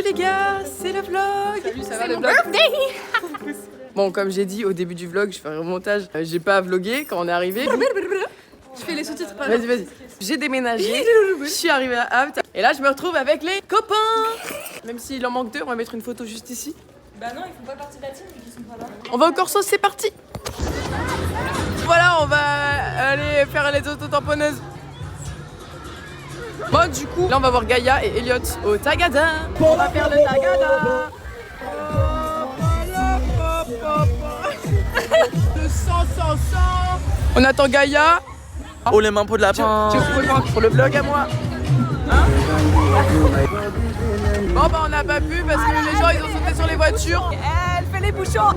Salut les gars, c'est le vlog. Salut, ça va le vlog. Bon, comme j'ai dit au début du vlog, je fais un montage. J'ai pas vlogué quand on est arrivé. Je fais les sous-titres. Vas-y. J'ai déménagé, je suis arrivée à Apt. Et là, je me retrouve avec les copains. Même s'il en manque deux, on va mettre une photo juste ici. Bah non, ils font pas partie de la team vu qu'ils sont pas là. On va au Corso, c'est parti. Voilà, on va aller faire les auto-tamponneuses. Bon, du coup, là, on va voir Gaïa et Elliot au Tagada. On va faire le Tagada. De 100. On attend Gaïa. Oh les mains pour de la pain. Pour le vlog à moi. Hein? Bon bah on n'a pas pu parce que les gens ils ont sauté sur les voitures. Elle fait les bouchons.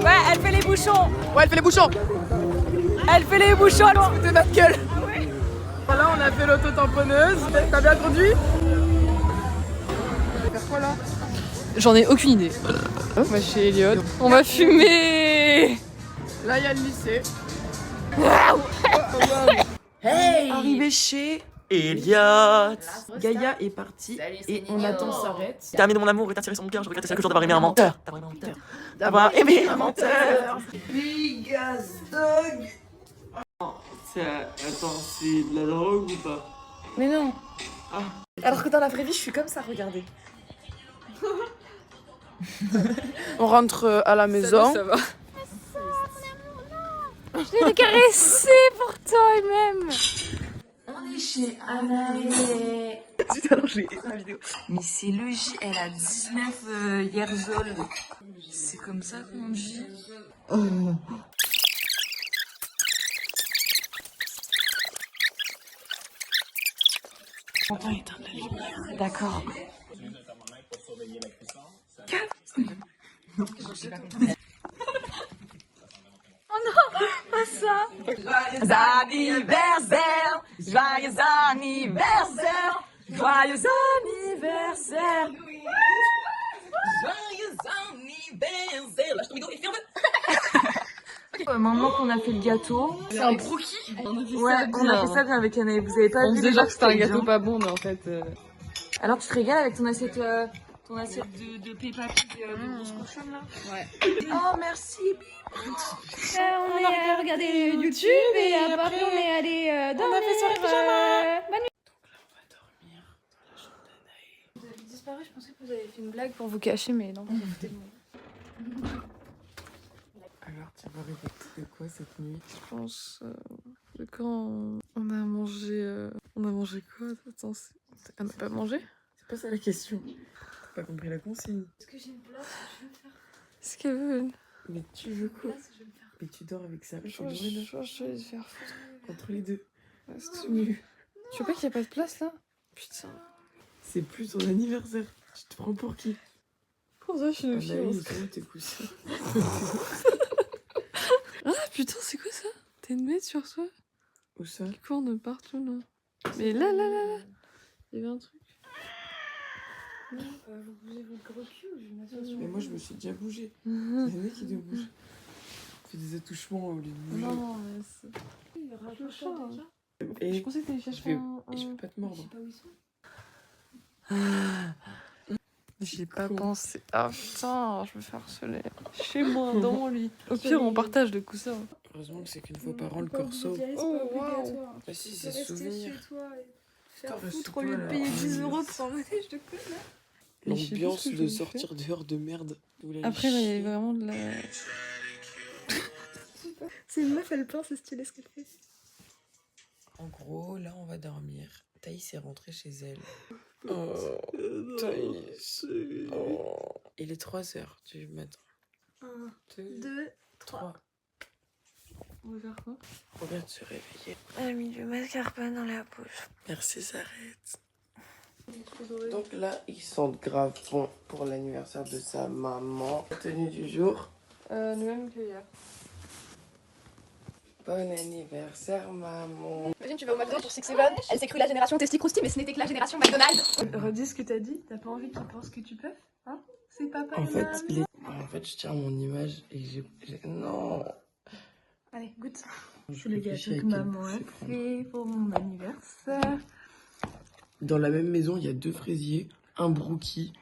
Ouais, elle fait les bouchons. Ouais, elle fait les bouchons. Elle fait les bouchons. Foutez notre gueule. Voilà, on a fait l'auto-tamponneuse. T'as bien conduit? On va faire quoi là? J'en ai aucune idée. On va chez Elliot. On va fumer. Là il y a le lycée. Hey, Arrivé chez Elliot. Gaïa est partie et on attend s'arrête. T'as amené mon amour et t'as tiré son cœur. Je regrette chaque jour d'avoir aimé un menteur. D'avoir aimé un menteur. Big ass dog. Attends, c'est de la drogue ou pas? Mais non. Ah. Alors que dans la vraie vie, je suis comme ça, regardez. On rentre à la maison. Ça va. Je l'ai caressé pour toi et même. On est chez Anna et... Alors j'ai la vidéo. Mais c'est logique, elle a 19 years old. C'est comme ça qu'on dit. On va éteindre la lumière. D'accord. Joyeux anniversaire, joyeux anniversaire, joyeux anniversaire. Joyeux anniversaire. Lâche ton rideau et ferme-le. Maintenant qu'on a fait le gâteau, C'est un brookie. ouais, on a fait ça bien avec Anna. Vous avez pas On vu disait les déjà que c'était un barquettes, gâteau hein. pas bon, mais en fait. Alors tu te régales avec ton assiette de Peppa Pig de grosse cochonne là. Ouais. Oh merci. On est allé regarder YouTube et après on est allé dormir. On a fait soirée pyjama. Bonne nuit. Vous avez disparu, je pensais que vous avez fait une blague pour vous cacher, mais non, vous foutez de moi. Alors, tu vas rêver de quoi cette nuit? Je pense de quand on a mangé. On a mangé quoi? Attends, on n'a pas mangé? C'est pas ça la question. T'as pas compris la consigne. Est-ce que j'ai une place? Je vais me faire Est-ce qu'elle veut? Mais tu veux quoi? place, je vais me faire. Mais tu dors avec ça. Je vais les faire foutre. Entre les deux. Ouais, c'est tout mieux. Tu vois pas qu'il y a pas de place là? Putain. C'est plus ton anniversaire. Tu te prends pour qui? Pour ça, je suis une Ah bah oui, fille. c'est où tes coussins? Ah putain, c'est quoi ça? T'as une bête sur toi? Où ça? Qui court de partout là. Mais là. Il y avait un truc. Vous bougez votre gros cul ou je m'assois sur Mais moi je me suis déjà bougé. Il y en a qui doivent bouger. Fais des attouchements au lieu de bouger. Non, c'est. Il y aura Je un chat sens, déjà. Et Je pensais que t'allais je chercher vais, un. je peux pas te Je mordre. sais pas où ils sont. J'y ai pas Con. pensé. Ah putain, je me fais harceler. Chez moi, dans mon lit. Au pire, on partage le coussin. Heureusement que c'est qu'une fois par an le corso. C'est pas Oh, waouh. obligatoire. Bah si, Tu c'est peux rester souvenir. chez toi et faire Putain, foutre reste-toi, au lieu de là. payer 10 € pour un manège de quoi là. Et je sais plus L'ambiance ce que de je vais sortir dehors de merde. Vous l'avez Après, il y chié. avait vraiment de la. C'est une meuf, elle peint, c'est stylé ce qu'elle fait. En gros, là on va dormir. Thaïs est rentrée chez elle. Oh, Thaïs. Oh. Il est 3h du matin. 1, 2, 2, 3. On va faire quoi? On vient de se réveiller. Elle a mis du mascarpone dans la bouche. Merci, s'arrête. Donc là, ils sentent grave bon pour l'anniversaire de sa maman. Tenue du jour. Le même que hier. Bon anniversaire, maman. Imagine, tu vas au McDo pour 6-7, elle s'est crue la génération Testy Krusty, mais ce n'était que la génération McDonald's. Redis ce que t'as dit, t'as pas envie qu'ils pensent que tu peux? Hein? C'est papa En et fait, maman. je tiens mon image et non. Allez, goûte. Je Le réfléchis gâteau à que quel maman bout a je vais prendre. fait pour mon anniversaire. Dans la même maison, il y a 2 fraisiers, un brookie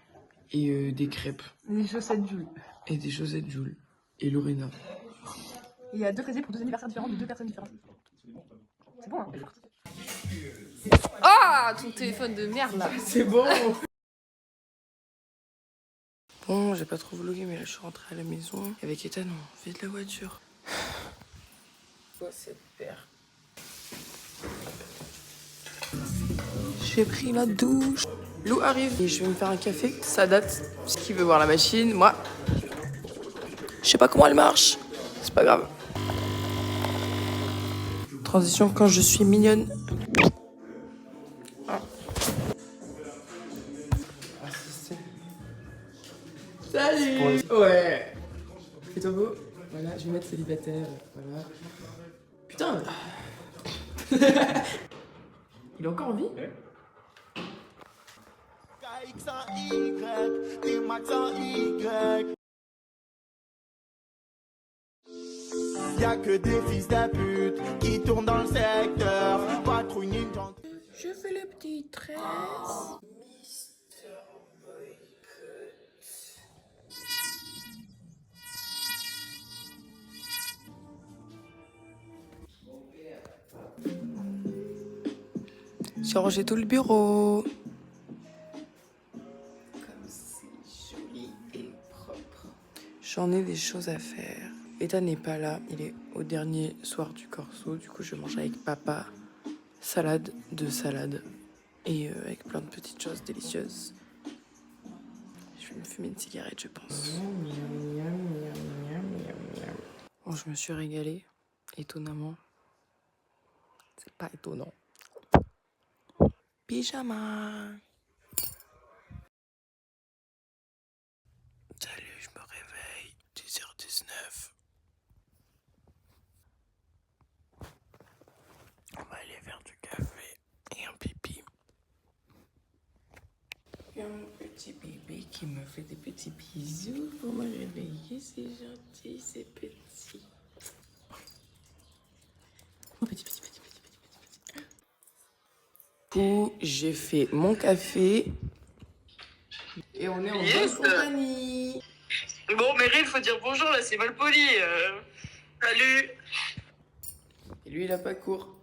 Et des crêpes. Les chaussettes Jules. Et des chaussettes Jules. Et Lorena. Il y a 2 fraisiers pour 2 anniversaires différents de 2 personnes différentes. C'est bon, hein? Ah, ton téléphone de merde là. C'est bon. Bon, j'ai pas trop vlogué, mais là je suis rentrée à la maison. Avec Ethan, on fait de la voiture. Quoi cette paire? J'ai pris la douche. Lou arrive et je vais me faire un café. Ça date. Ce qui veut voir la machine, moi. Je sais pas comment elle marche. C'est pas grave. Transition quand je suis mignonne. Ah. Salut. Ouais. Fais-toi beau. Voilà, je vais mettre célibataire. Voilà. Putain. Il est encore en vie? Y'a que des fils de pute qui tournent dans le secteur. Patrouille Nintendo. Je fais le petit tresse. J'ai rangé tout le bureau. Comme c'est joli et propre. J'en ai des choses à faire. Ethan n'est pas là, il est au dernier soir du corso. Du coup, je mange avec papa. Salade de salade. Et avec plein de petites choses délicieuses. Je vais me fumer une cigarette, je pense. Bon, je me suis régalée. Étonnamment. C'est pas étonnant. Pyjama. Salut, je me réveille. 10h19. On va aller faire du café et un pipi. Il y a mon petit bébé qui me fait des petits bisous pour me réveiller. C'est gentil, c'est petit. Oh, petit. Coup, j'ai fait mon café et on est en bonne compagnie. Bon, Meryl, il faut dire bonjour, là, c'est mal poli. Salut. Et lui, il a pas cours.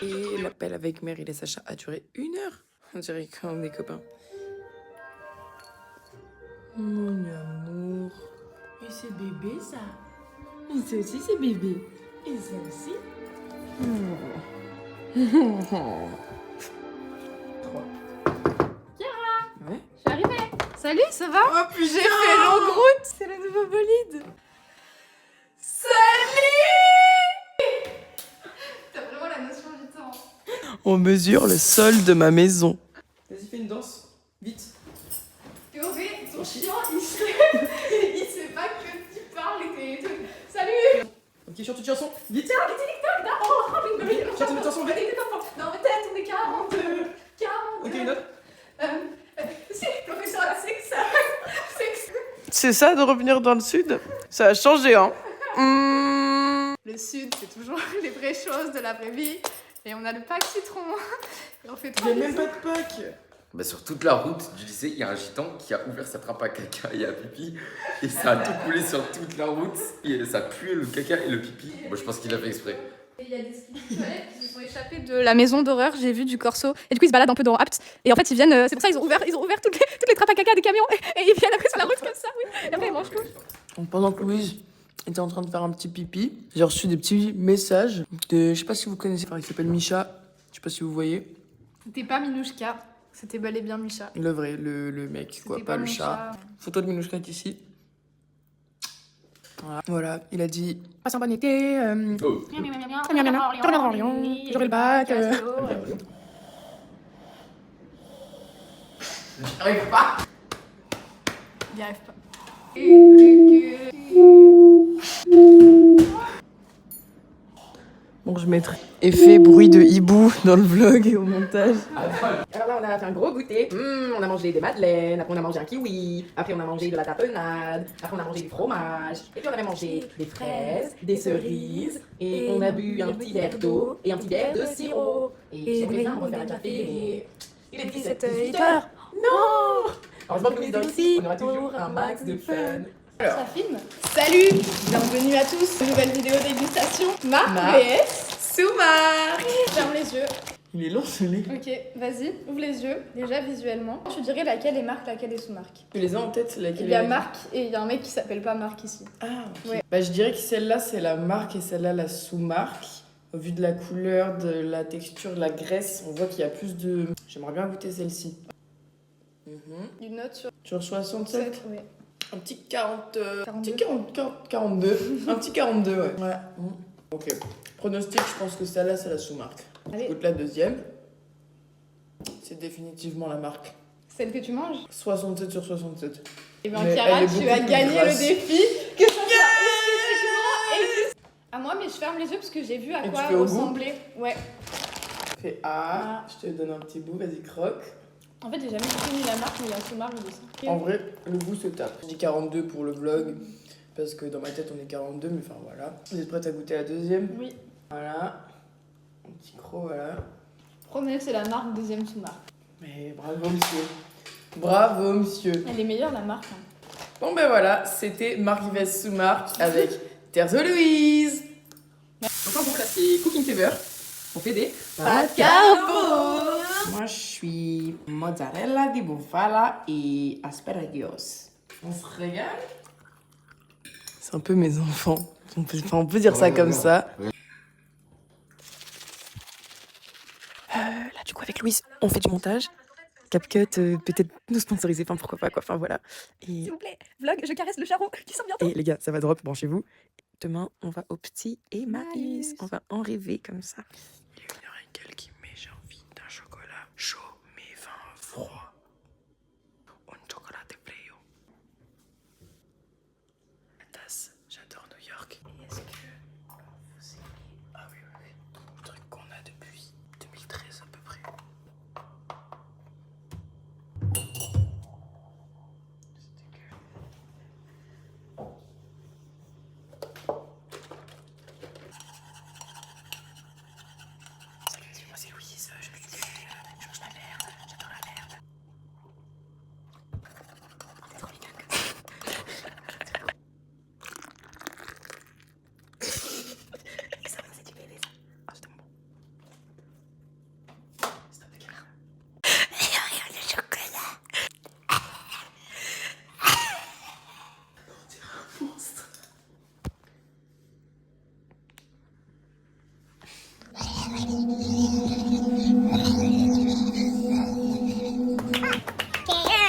Et l'appel avec Meryl et Sacha a duré 1 heure. On dirait qu'on est copains. Mon amour. Et c'est bébé, ça. Et ça aussi, c'est bébé. Et ça aussi. 3. Ouais. Je suis arrivée. Salut, ça va? Oh putain, J'ai fait longue route. C'est le nouveau bolide. T'as vraiment la notion du temps. On mesure le sol de ma maison. Vas-y, fais une danse. Vite. Théoré, ton chien, il sait pas que tu parles et t'es... Salut. Ok, chante une chanson. Vite. Chante une chanson, vite. Non, mais peut-être, on est 40. 40. Ok, une autre. C'est professeur à sexe. C'est ça de revenir dans le sud? Ça a changé, hein. Le sud, c'est toujours les vraies choses de la vraie vie. Et on a le pack citron. Et on fait Il trop n'y a même pas de Pâques. Bah sur toute la route du lycée, il y a un gitan qui a ouvert sa trappe à caca et à pipi et ça a tout coulé sur toute la route et ça puait le caca et le pipi. Moi je pense qu'il a fait exprès. Et il y a des toilettes qui se sont échappés de la maison d'horreur, j'ai vu du corso. Et du coup, ils se baladent un peu dans Apt. Et en fait, ils viennent, c'est pour ça ils ont ouvert toutes les trappes à caca des camions. Et ils viennent après sur la route comme ça, oui. Et après, ils mangent tout. Donc, pendant que Louise était en train de faire un petit pipi, j'ai reçu des petits messages de, je sais pas si vous connaissez, il s'appelle Misha, je sais pas si vous voyez. C'était pas Minouchka, c'était bel et bien Misha. Le vrai, le mec, quoi, C'était pas pas le mon chat. Photo de Minouchka est ici. Voilà, il a dit passe un bon été, Oh. j'aurai le bac. J'arrive pas. Il y arrive pas. Bon, je mettrai effet bruit de hibou dans le vlog et au montage. Alors là, on a fait un gros goûter. On a mangé des madeleines, après on a mangé un kiwi, après on a mangé de la tapenade, après on a mangé du fromage, et puis on avait mangé des fraises, des cerises, et on a bu un petit verre d'eau et un petit verre de sirop. Et j'aimerais bien refaire un café, mais il est 17h. Heureusement que nous ici, on aura toujours un max de fun. Ça filme. Salut, bienvenue à tous. Nouvelle vidéo dégustation. Marc vs Soumar. Ferme les yeux. Il est long ce nez. Ok, vas-y, ouvre les yeux. Déjà visuellement. Tu dirais laquelle est Marc, laquelle est sous-Marc? Tu les as en tête, laquelle Il y a Marc et il y a un mec qui s'appelle pas Marc ici. Ah, ok. Ouais. Bah, je dirais que celle-là, c'est la marque et celle-là, la sous-marque. Au vu de la couleur, de la texture, de la graisse, on voit qu'il y a plus de... J'aimerais bien goûter celle-ci. Une note Sur 67. 7, ouais. Un petit 40... 42. Petit 42. Un petit 42, ouais. Ouais. Ok. Pronostic, je pense que celle-là, c'est la sous-marque. Allez. Goûte la deuxième. C'est définitivement la marque. Celle que tu manges? 67 sur 67. Et bien, Mais Chiara, elle est tu beaucoup as plus gagné grasse. le défi. Que ça soit esthétiquement et juste. À moi, mais je ferme les yeux parce que j'ai vu à Et quoi tu fais au goût ressemblait. Ouais. Fais A, je te donne un petit bout, vas-y, croque. En fait, j'ai jamais connu la marque, mais il y a sous-marque dessus. En vrai, le goût se tape. Je dis 42 pour le vlog, parce que dans ma tête, on est 42, mais enfin voilà. Vous êtes prête à goûter la deuxième? Oui. Voilà. Un petit croc, voilà. Premier, c'est la marque, deuxième sous-marque. Mais bravo, monsieur. Bravo, monsieur. Elle est meilleure, la marque. Hein. Bon, ben voilà, c'était Marc Yves sous-marque avec Terzo Louise. Enfin, donc là, c'est Cooking Fever. On fait des pâtes carbo. Moi, je suis mozzarella di bufala et asparagus. On se régale. C'est un peu mes enfants. On peut dire ça comme ça. Là, du coup, avec Louise, on fait du montage. CapCut, peut-être nous sponsoriser, enfin pourquoi pas quoi, enfin voilà. Et, S'il vous plaît, vlog, je caresse le charron qui sort bientôt. et les gars, ça va drop, branchez-vous. Demain, on va au petit Emmaüs. On va en rêver comme ça. Il est 1h et quelques, mais j'ai envie d'un chocolat chaud, mais vin froid. Un chocolat frio. La tasse, j'adore New York. Et est-ce que vous aimez... Ah oui, oui, oui. Le truc qu'on a depuis 2013 à peu près. Moi c'est Louise, je me suis je mange la merde, j'adore la merde. T'es trop mignonne comme ça. Ça va, c'est du bébé ça. Ah, c'est tellement bon. Stop de caméra. Regarde le chocolat. On dirait un monstre.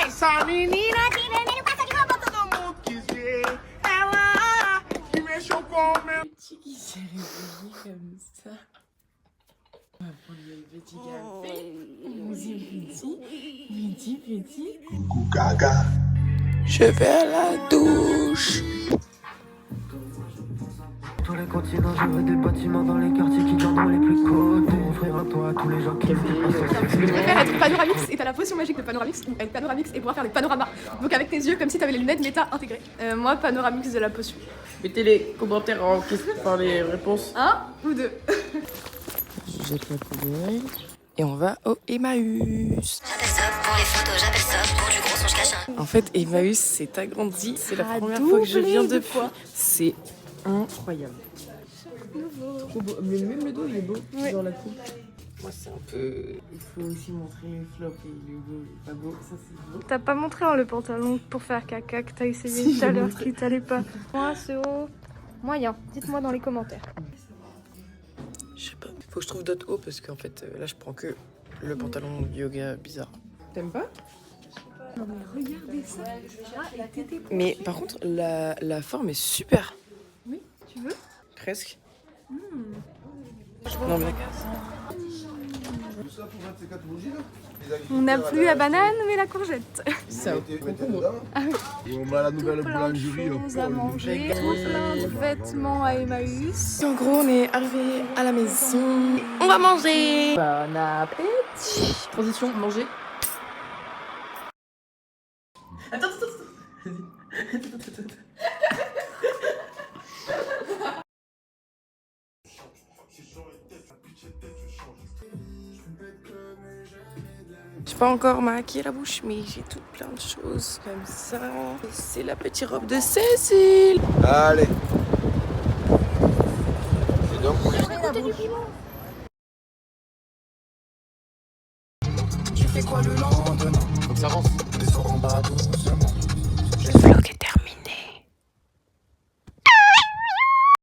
Essa menina que vermelho passa de roupa, todo mundo quis ver. Ela que mexeu com o meu. Petit qui s'est réveillé comme ça. On va prendre le petit café. Petit. Gaga. Je vais à la douche. Tous les continents, je veux des bâtiments dans les quartiers qui dorment dans les plus côtes. Pour offrir un toit à tous les gens qui Je préfère être panoramix et t'as la potion magique de panoramix ou être panoramix et pouvoir faire les panoramas. Donc avec tes yeux comme si t'avais les lunettes méta intégrées. Moi, panoramix de la potion. Mettez les commentaires en question, enfin les réponses. 1 ou 2. Je jette la poubelle. Et on va au Emmaüs. J'appelle ça pour les photos, j'appelle ça pour du gros son, je cache un. En fait, Emmaüs s'est agrandi. C'est la première fois que je viens depuis. C'est incroyable. Trop beau. Mais même le dos, il est beau. Ouais. Dans la coupe. Moi, c'est un peu. Il faut aussi montrer les flops et il est beau, il est pas beau. Ça, c'est beau. T'as pas montré le pantalon pour faire caca que t'as essayé Si, tout à j'ai l'heure montré. qui t'allait pas. Moi, c'est haut. Moyen. Dites-moi dans les commentaires. Je sais pas. Faut que je trouve d'autres hauts parce qu'en fait, là, je prends que le pantalon de yoga bizarre. T'aimes pas? Non mais regardez ça. Mais par contre, la forme est super. Oui, tu veux? Presque. Non, mais. On n'a plus la banane mais la courgette. Ça, Et on a la nouvelle Plein de boulangerie. choses à manger, plein de vêtements à Emmaüs. En gros, on est arrivé à la maison. On va manger. Bon appétit. Transition, manger. Attends. J'ai pas encore maquillé la bouche, mais j'ai tout plein de choses comme ça. Et c'est la petite robe de Cécile. Allez. Tu fais quoi le lendemain? Faut que ça avance. Descends en bas doucement. Je vlog